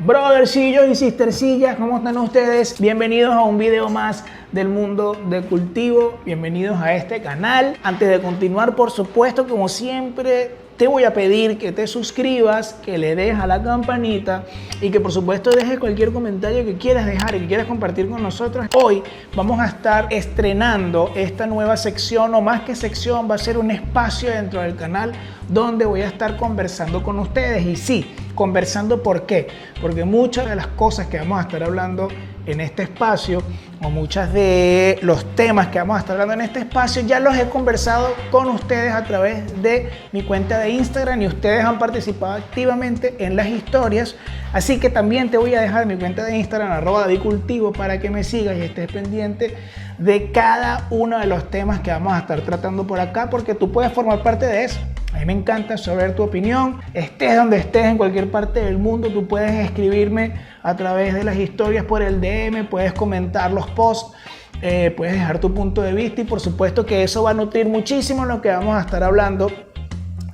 Brothercillos y sistercillas, ¿cómo están ustedes? Bienvenidos a un video más del mundo del cultivo. Bienvenidos a este canal. Antes de continuar, por supuesto, como siempre, te voy a pedir que te suscribas, que le des a la campanita y que por supuesto dejes cualquier comentario que quieras dejar y que quieras compartir con nosotros. Hoy vamos a estar estrenando esta nueva sección, o más que sección, va a ser un espacio dentro del canal donde voy a estar conversando con ustedes. Y sí, conversando, ¿por qué? Porque muchas de las cosas que vamos a estar hablando en este espacio, o muchos de los temas que vamos a estar hablando en este espacio, ya los he conversado con ustedes a través de mi cuenta de Instagram y ustedes han participado activamente en las historias. Así que también te voy a dejar mi cuenta de Instagram, @DavidCultivo, para que me sigas y estés pendiente de cada uno de los temas que vamos a estar tratando por acá, porque tú puedes formar parte de eso. A mí me encanta saber tu opinión. Estés donde estés, en cualquier parte del mundo, tú puedes escribirme a través de las historias por el DM, puedes comentar los posts, puedes dejar tu punto de vista y por supuesto que eso va a nutrir muchísimo lo que vamos a estar hablando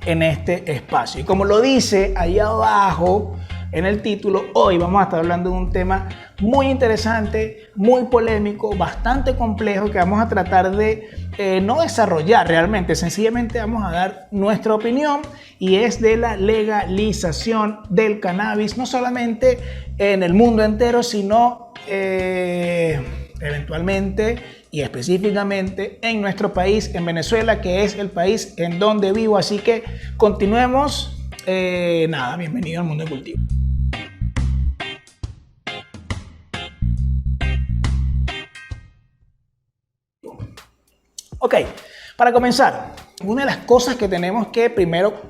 en este espacio. Y como lo dice ahí abajo en el título, hoy vamos a estar hablando de un tema muy interesante, muy polémico, bastante complejo, que vamos a tratar de no desarrollar realmente, sencillamente vamos a dar nuestra opinión, y es de la legalización del cannabis, no solamente en el mundo entero, sino eventualmente y específicamente en nuestro país, en Venezuela, que es el país en donde vivo. Así que continuemos. Bienvenido al mundo del cultivo. Ok, para comenzar, una de las cosas que tenemos que primero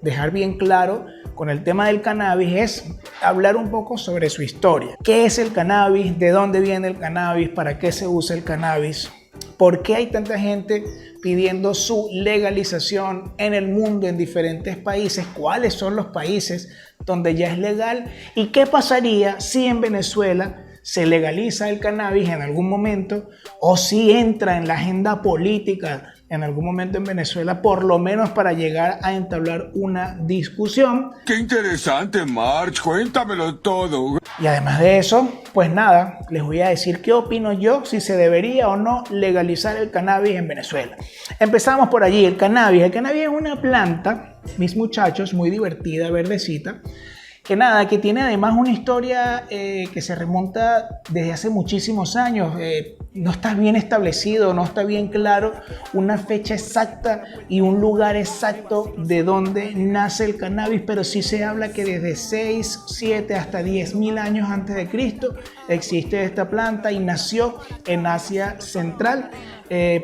dejar bien claro con el tema del cannabis es hablar un poco sobre su historia. ¿Qué es el cannabis? ¿De dónde viene el cannabis? ¿Para qué se usa el cannabis? ¿Por qué hay tanta gente pidiendo su legalización en el mundo, en diferentes países? ¿Cuáles son los países donde ya es legal? ¿Y qué pasaría si en Venezuela se legaliza el cannabis en algún momento, o si entra en la agenda política en algún momento en Venezuela, por lo menos para llegar a entablar una discusión? ¡Qué interesante, March! Cuéntamelo todo. Y además de eso, pues nada, les voy a decir qué opino yo, si se debería o no legalizar el cannabis en Venezuela. Empezamos por allí, el cannabis. El cannabis es una planta, mis muchachos, muy divertida, verdecita, que tiene además una historia que se remonta desde hace muchísimos años. No está bien establecido, no está bien claro una fecha exacta y un lugar exacto de donde nace el cannabis, pero sí se habla que desde 6, 7 hasta 10.000 años antes de Cristo existe esta planta y nació en Asia Central,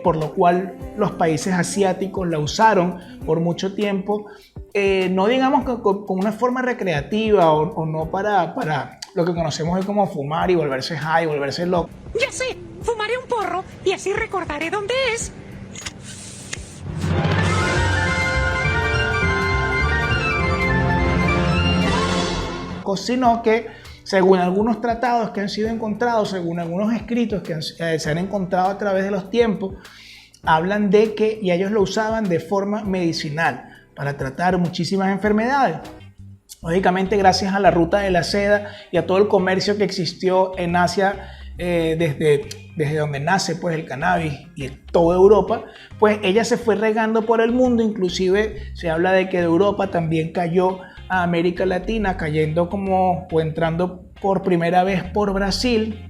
por lo cual los países asiáticos la usaron por mucho tiempo. No digamos que con una forma recreativa o no para lo que conocemos hoy como fumar y volverse high, volverse loco. Ya sé, fumaré un porro y así recordaré dónde es. Sino que, según algunos tratados que han sido encontrados, según algunos escritos que se han encontrado a través de los tiempos, hablan de que y ellos lo usaban de forma medicinal para tratar muchísimas enfermedades. Lógicamente, gracias a la ruta de la seda y a todo el comercio que existió en Asia, desde donde nace pues el cannabis y en toda Europa, pues ella se fue regando por el mundo. Inclusive se habla de que de Europa también cayó a América Latina, cayendo o entrando por primera vez por Brasil,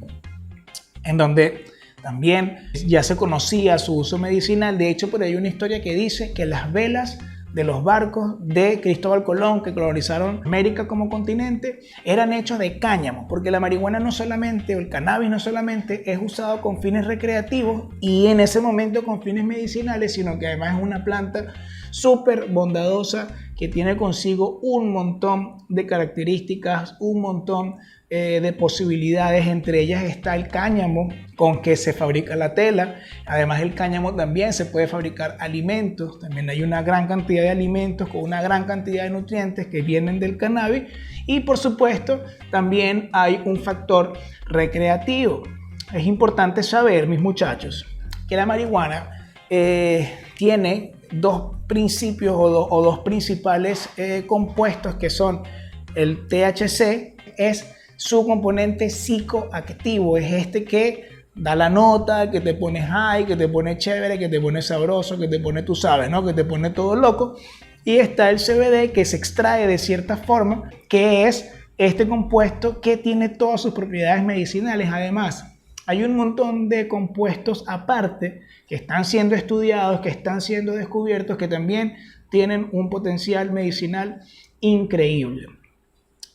en donde también ya se conocía su uso medicinal. De hecho, por ahí hay una historia que dice que las velas de los barcos de Cristóbal Colón, que colonizaron América como continente, eran hechos de cáñamo, porque la marihuana no solamente, o el cannabis no solamente es usado con fines recreativos y en ese momento con fines medicinales, sino que además es una planta súper bondadosa que tiene consigo un montón de características, un montón de posibilidades. Entre ellas está el cáñamo, con que se fabrica la tela. Además, el cáñamo también se puede fabricar alimentos. También hay una gran cantidad de alimentos con una gran cantidad de nutrientes que vienen del cannabis. Y por supuesto, también hay un factor recreativo. Es importante saber, mis muchachos, que la marihuana tiene dos principios o dos principales compuestos, que son El THC es su componente psicoactivo, es este que da la nota, que te pone high, que te pone chévere, que te pone sabroso, que te pone, tú sabes, ¿no? Que te pone todo loco. Y está el CBD, que se extrae de cierta forma, que es este compuesto que tiene todas sus propiedades medicinales. Además, hay un montón de compuestos aparte que están siendo estudiados, que están siendo descubiertos, que también tienen un potencial medicinal increíble.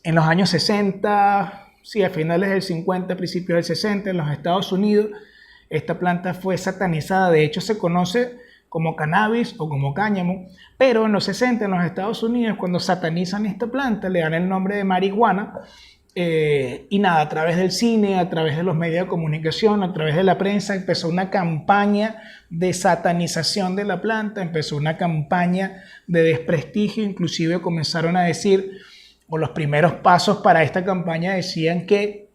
En los años 60, sí, a finales del 50, principios del 60, en los Estados Unidos, esta planta fue satanizada. De hecho, se conoce como cannabis o como cáñamo, pero en los 60, en los Estados Unidos, cuando satanizan esta planta, le dan el nombre de marihuana. Y nada, a través del cine, a través de los medios de comunicación, a través de la prensa, empezó una campaña de satanización de la planta, empezó una campaña de desprestigio. Inclusive comenzaron a decir, o los primeros pasos para esta campaña decían que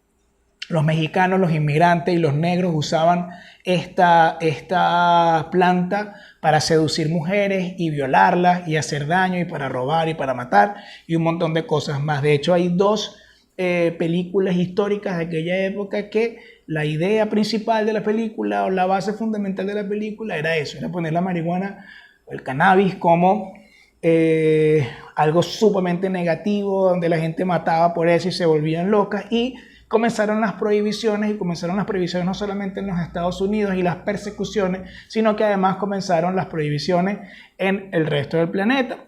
los mexicanos, los inmigrantes y los negros usaban esta planta para seducir mujeres y violarlas y hacer daño y para robar y para matar y un montón de cosas más. De hecho, hay dos películas históricas de aquella época que la idea principal de la película o la base fundamental de la película era eso, era poner la marihuana o el cannabis como algo sumamente negativo, donde la gente mataba por eso y se volvían locas, y comenzaron las prohibiciones no solamente en los Estados Unidos y las persecuciones, sino que además comenzaron las prohibiciones en el resto del planeta.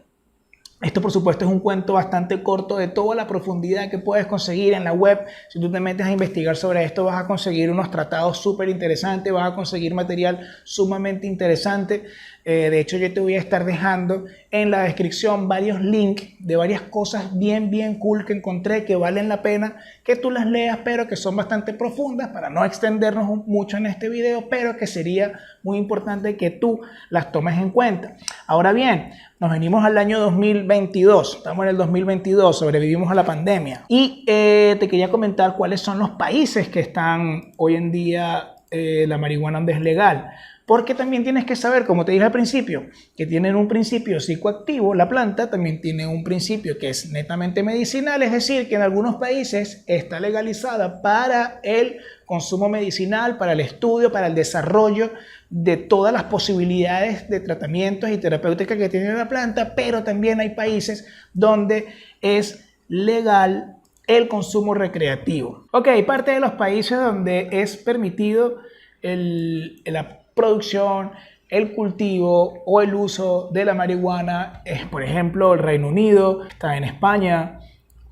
Esto, por supuesto, es un cuento bastante corto de toda la profundidad que puedes conseguir en la web. Si tú te metes a investigar sobre esto, vas a conseguir unos tratados súper interesantes, vas a conseguir material sumamente interesante. De hecho, yo te voy a estar dejando en la descripción varios links de varias cosas bien cool que encontré, que valen la pena que tú las leas, pero que son bastante profundas, para no extendernos mucho en este video, pero que sería muy importante que tú las tomes en cuenta. Ahora bien, nos venimos al año 2022, estamos en el 2022, sobrevivimos a la pandemia, y te quería comentar cuáles son los países que están hoy en día la marihuana donde es legal. Porque también tienes que saber, como te dije al principio, que tienen un principio psicoactivo. La planta también tiene un principio que es netamente medicinal, es decir, que en algunos países está legalizada para el consumo medicinal, para el estudio, para el desarrollo de todas las posibilidades de tratamientos y terapéuticas que tiene la planta, pero también hay países donde es legal el consumo recreativo. Ok, parte de los países donde es permitido la producción, el cultivo o el uso de la marihuana es, por ejemplo, el Reino Unido, está en España,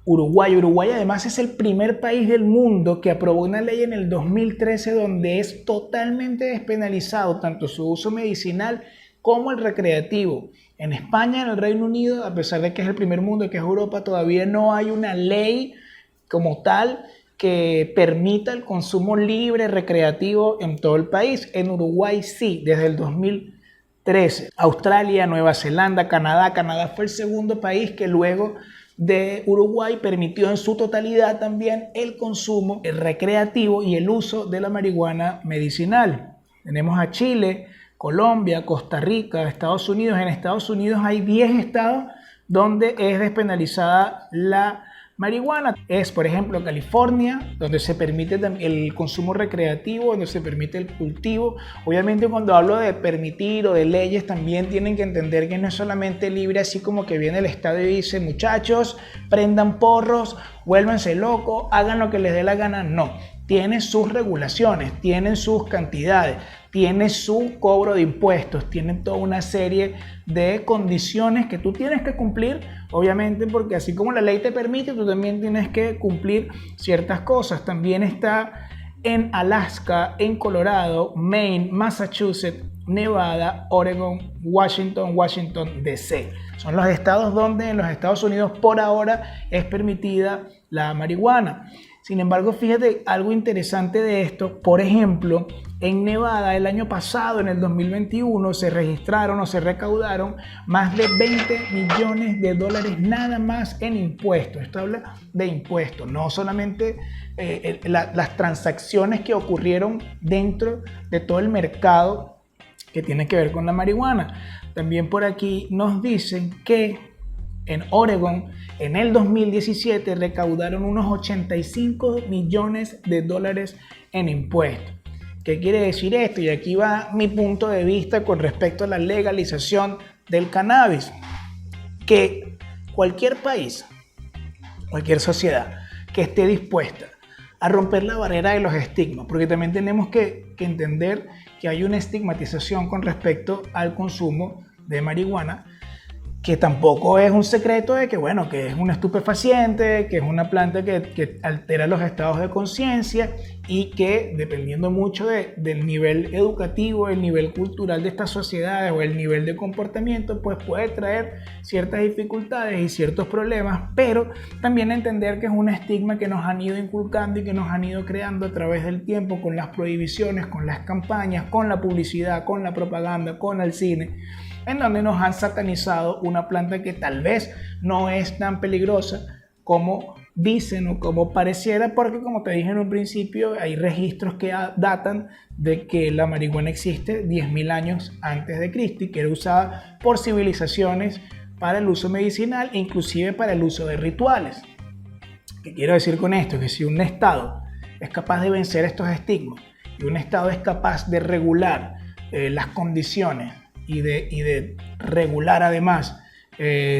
Uruguay. Uruguay además es el primer país del mundo que aprobó una ley en el 2013 donde es totalmente despenalizado tanto su uso medicinal como el recreativo. En España, en el Reino Unido, a pesar de que es el primer mundo y que es Europa, todavía no hay una ley como tal que permita el consumo libre, recreativo en todo el país. En Uruguay sí, desde el 2013. Australia, Nueva Zelanda, Canadá. Canadá fue el segundo país que luego de Uruguay permitió en su totalidad también el consumo recreativo y el uso de la marihuana medicinal. Tenemos a Chile, Colombia, Costa Rica, Estados Unidos. En Estados Unidos hay 10 estados donde es despenalizada la marihuana. Es, por ejemplo, California, donde se permite el consumo recreativo, donde se permite el cultivo. Obviamente, cuando hablo de permitir o de leyes, también tienen que entender que no es solamente libre, así como que viene el Estado y dice, muchachos, prendan porros, vuélvanse locos, hagan lo que les dé la gana. No, tiene sus regulaciones, tienen sus cantidades, tiene su cobro de impuestos, tiene toda una serie de condiciones que tú tienes que cumplir, obviamente, porque así como la ley te permite, tú también tienes que cumplir ciertas cosas. También está en Alaska, en Colorado, Maine, Massachusetts, Nevada, Oregon, Washington DC. Son los estados donde en los Estados Unidos por ahora es permitida la marihuana. Sin embargo, fíjate algo interesante de esto. Por ejemplo, en Nevada el año pasado, en el 2021, se registraron o se recaudaron más de 20 millones de dólares nada más en impuestos. Esto habla de impuestos, no solamente las transacciones que ocurrieron dentro de todo el mercado que tiene que ver con la marihuana. También por aquí nos dicen que en Oregon, en el 2017 recaudaron unos 85 millones de dólares en impuestos. ¿Qué quiere decir esto? Y aquí va mi punto de vista con respecto a la legalización del cannabis. Que cualquier país, cualquier sociedad que esté dispuesta a romper la barrera de los estigmas, porque también tenemos que entender que hay una estigmatización con respecto al consumo de marihuana, que tampoco es un secreto de que, bueno, que es un estupefaciente, que es una planta que altera los estados de conciencia y que, dependiendo mucho del nivel educativo, el nivel cultural de estas sociedades o el nivel de comportamiento, pues puede traer ciertas dificultades y ciertos problemas, pero también entender que es un estigma que nos han ido inculcando y que nos han ido creando a través del tiempo con las prohibiciones, con las campañas, con la publicidad, con la propaganda, con el cine, en donde nos han satanizado una planta que tal vez no es tan peligrosa como dicen o como pareciera, porque como te dije en un principio, hay registros que datan de que la marihuana existe 10.000 años antes de Cristo y que era usada por civilizaciones para el uso medicinal e inclusive para el uso de rituales. ¿Qué quiero decir con esto? Que si un Estado es capaz de vencer estos estigmas y un Estado es capaz de regular las condiciones y de regular además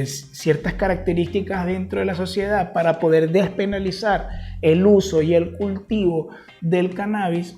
ciertas características dentro de la sociedad para poder despenalizar el uso y el cultivo del cannabis,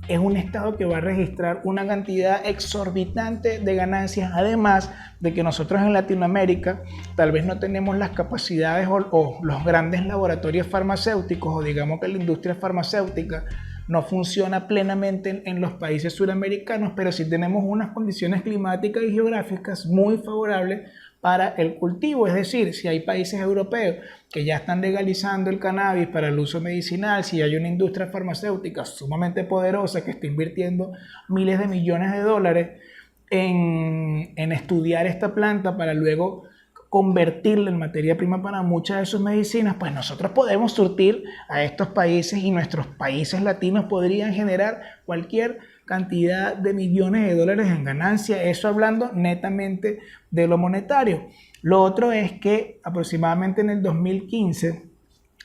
es un Estado que va a registrar una cantidad exorbitante de ganancias, además de que nosotros en Latinoamérica tal vez no tenemos las capacidades o los grandes laboratorios farmacéuticos, o digamos que la industria farmacéutica no funciona plenamente en los países suramericanos, pero sí tenemos unas condiciones climáticas y geográficas muy favorables para el cultivo. Es decir, si hay países europeos que ya están legalizando el cannabis para el uso medicinal, si hay una industria farmacéutica sumamente poderosa que está invirtiendo miles de millones de dólares en estudiar esta planta para luego convertirla en materia prima para muchas de sus medicinas, pues nosotros podemos surtir a estos países y nuestros países latinos podrían generar cualquier cantidad de millones de dólares en ganancia, eso hablando netamente de lo monetario. Lo otro es que aproximadamente en el 2015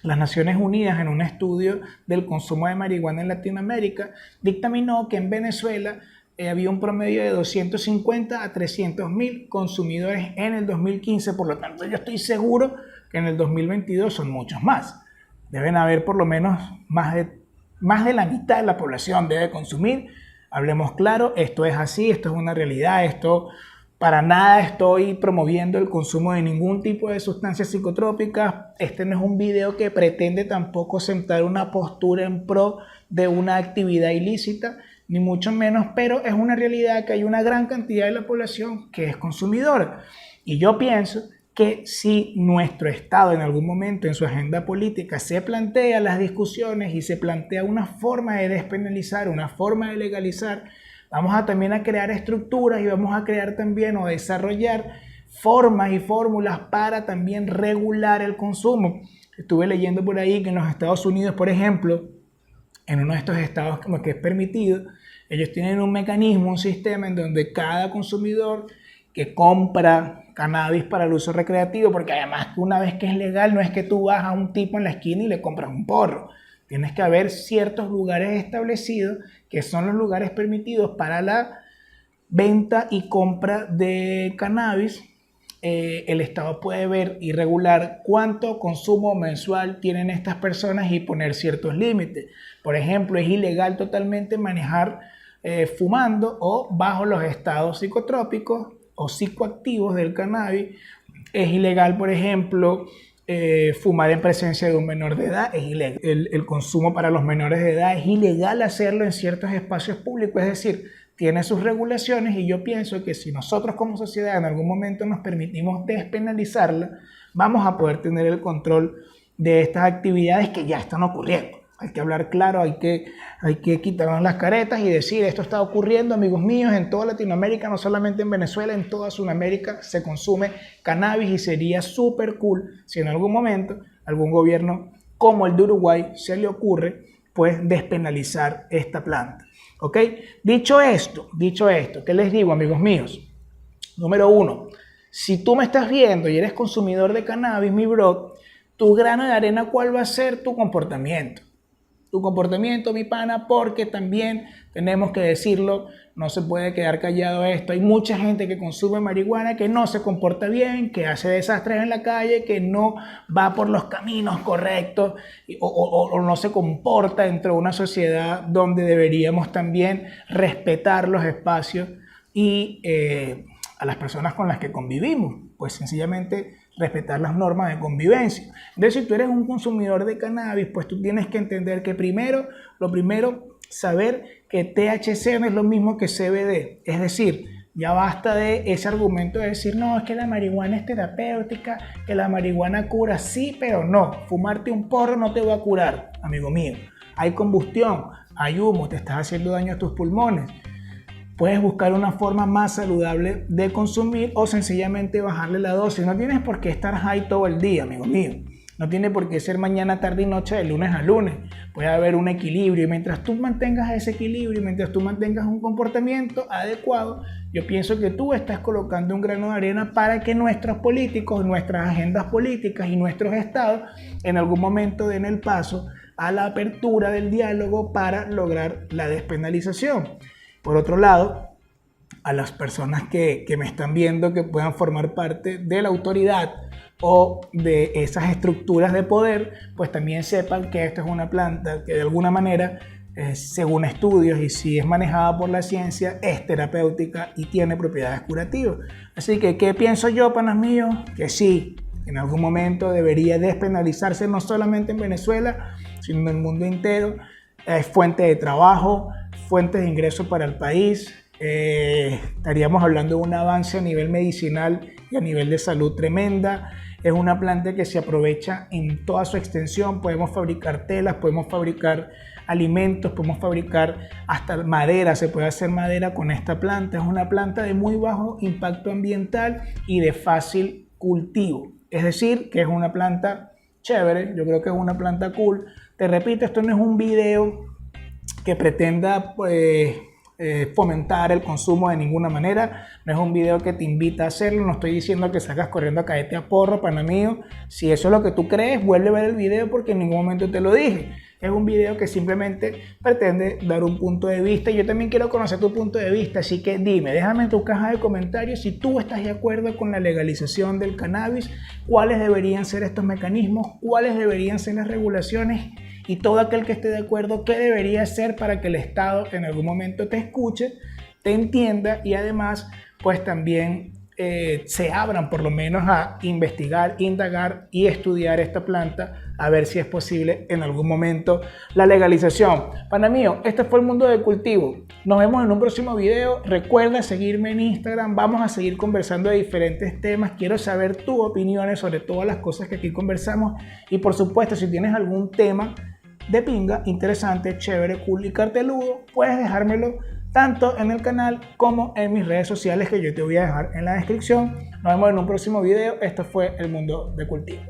las Naciones Unidas, en un estudio del consumo de marihuana en Latinoamérica, dictaminó que en Venezuela había un promedio de 250 a 300 mil consumidores en el 2015, por lo tanto yo estoy seguro que en el 2022 son muchos más. Deben haber por lo menos más de la mitad de la población debe consumir. Hablemos claro, esto es así, esto es una realidad, esto para nada estoy promoviendo el consumo de ningún tipo de sustancias psicotrópicas. Este no es un video que pretende tampoco sentar una postura en pro de una actividad ilícita, ni mucho menos, pero es una realidad que hay una gran cantidad de la población que es consumidora. Y yo pienso que si nuestro Estado en algún momento en su agenda política se plantea las discusiones y se plantea una forma de despenalizar, una forma de legalizar, vamos a también a crear estructuras y vamos a crear también o desarrollar formas y fórmulas para también regular el consumo. Estuve leyendo por ahí que en los Estados Unidos, por ejemplo, en uno de estos estados como que es permitido, ellos tienen un mecanismo, un sistema en donde cada consumidor que compra cannabis para el uso recreativo, porque además que una vez que es legal no es que tú vas a un tipo en la esquina y le compras un porro. Tienes que haber ciertos lugares establecidos que son los lugares permitidos para la venta y compra de cannabis. El Estado puede ver y regular cuánto consumo mensual tienen estas personas y poner ciertos límites. Por ejemplo, es ilegal totalmente manejar fumando o bajo los estados psicotrópicos o psicoactivos del cannabis. Es ilegal, por ejemplo, fumar en presencia de un menor de edad. Es ilegal. El consumo para los menores de edad es ilegal hacerlo en ciertos espacios públicos, es decir, tiene sus regulaciones, y yo pienso que si nosotros como sociedad en algún momento nos permitimos despenalizarla, vamos a poder tener el control de estas actividades que ya están ocurriendo. Hay que hablar claro, hay que quitarnos las caretas y decir, esto está ocurriendo, amigos míos, en toda Latinoamérica, no solamente en Venezuela, en toda Sudamérica se consume cannabis, y sería súper cool si en algún momento algún gobierno como el de Uruguay se le ocurre pues despenalizar esta planta. ¿Ok? Dicho esto, ¿qué les digo, amigos míos? Número 1, Si tú me estás viendo y eres consumidor de cannabis, mi bro, tu grano de arena, ¿cuál va a ser tu comportamiento? Tu comportamiento, mi pana, porque también tenemos que decirlo, no se puede quedar callado esto. Hay mucha gente que consume marihuana que no se comporta bien, que hace desastres en la calle, que no va por los caminos correctos o no se comporta dentro de una sociedad donde deberíamos también respetar los espacios y a las personas con las que convivimos, pues sencillamente respetar las normas de convivencia. Entonces, si tú eres un consumidor de cannabis, pues tú tienes que entender que lo primero, saber que THC no es lo mismo que CBD. Es decir, ya basta de ese argumento de decir, no, es que la marihuana es terapéutica, que la marihuana cura. Sí, pero no. Fumarte un porro no te va a curar, amigo mío. Hay combustión, hay humo, te estás haciendo daño a tus pulmones. Puedes buscar una forma más saludable de consumir o sencillamente bajarle la dosis. No tienes por qué estar high todo el día, amigo mío. No tiene por qué ser mañana, tarde y noche, de lunes a lunes. Puede haber un equilibrio y mientras tú mantengas ese equilibrio, mientras tú mantengas un comportamiento adecuado, yo pienso que tú estás colocando un grano de arena para que nuestros políticos, nuestras agendas políticas y nuestros estados en algún momento den el paso a la apertura del diálogo para lograr la despenalización. Por otro lado, a las personas que me están viendo que puedan formar parte de la autoridad o de esas estructuras de poder, pues también sepan que esta es una planta que de alguna manera, según estudios y si es manejada por la ciencia, es terapéutica y tiene propiedades curativas. Así que, ¿qué pienso yo, panas míos? Que sí, en algún momento debería despenalizarse no solamente en Venezuela, sino en el mundo entero. Es fuente de trabajo, fuentes de ingresos para el país. Estaríamos hablando de un avance a nivel medicinal y a nivel de salud tremenda. Es una planta que se aprovecha en toda su extensión. Podemos fabricar telas, podemos fabricar alimentos, podemos fabricar hasta madera. Se puede hacer madera con esta planta. Es una planta de muy bajo impacto ambiental y de fácil cultivo. Es decir, que es una planta chévere. Yo creo que es una planta cool. Te repito, esto no es un video que pretenda fomentar el consumo de ninguna manera. No es un video que te invita a hacerlo. No estoy diciendo que salgas corriendo a caerte a porro, pana mío. Si eso es lo que tú crees, vuelve a ver el video porque en ningún momento te lo dije. Es un video que simplemente pretende dar un punto de vista. Yo también quiero conocer tu punto de vista, así que dime, déjame en tu caja de comentarios si tú estás de acuerdo con la legalización del cannabis, cuáles deberían ser estos mecanismos, cuáles deberían ser las regulaciones y todo aquel que esté de acuerdo, qué debería hacer para que el Estado en algún momento te escuche, te entienda y además pues también se abran por lo menos a investigar, indagar y estudiar esta planta a ver si es posible en algún momento la legalización. Pana mío, este fue el Mundo del Cultivo. Nos vemos en un próximo video. Recuerda seguirme en Instagram. Vamos a seguir conversando de diferentes temas. Quiero saber tus opiniones sobre todas las cosas que aquí conversamos. Y por supuesto, si tienes algún tema de pinga, interesante, chévere, cool y carteludo, puedes dejármelo tanto en el canal como en mis redes sociales que yo te voy a dejar en la descripción. Nos vemos en un próximo video. Esto fue El Mundo del Cultivo.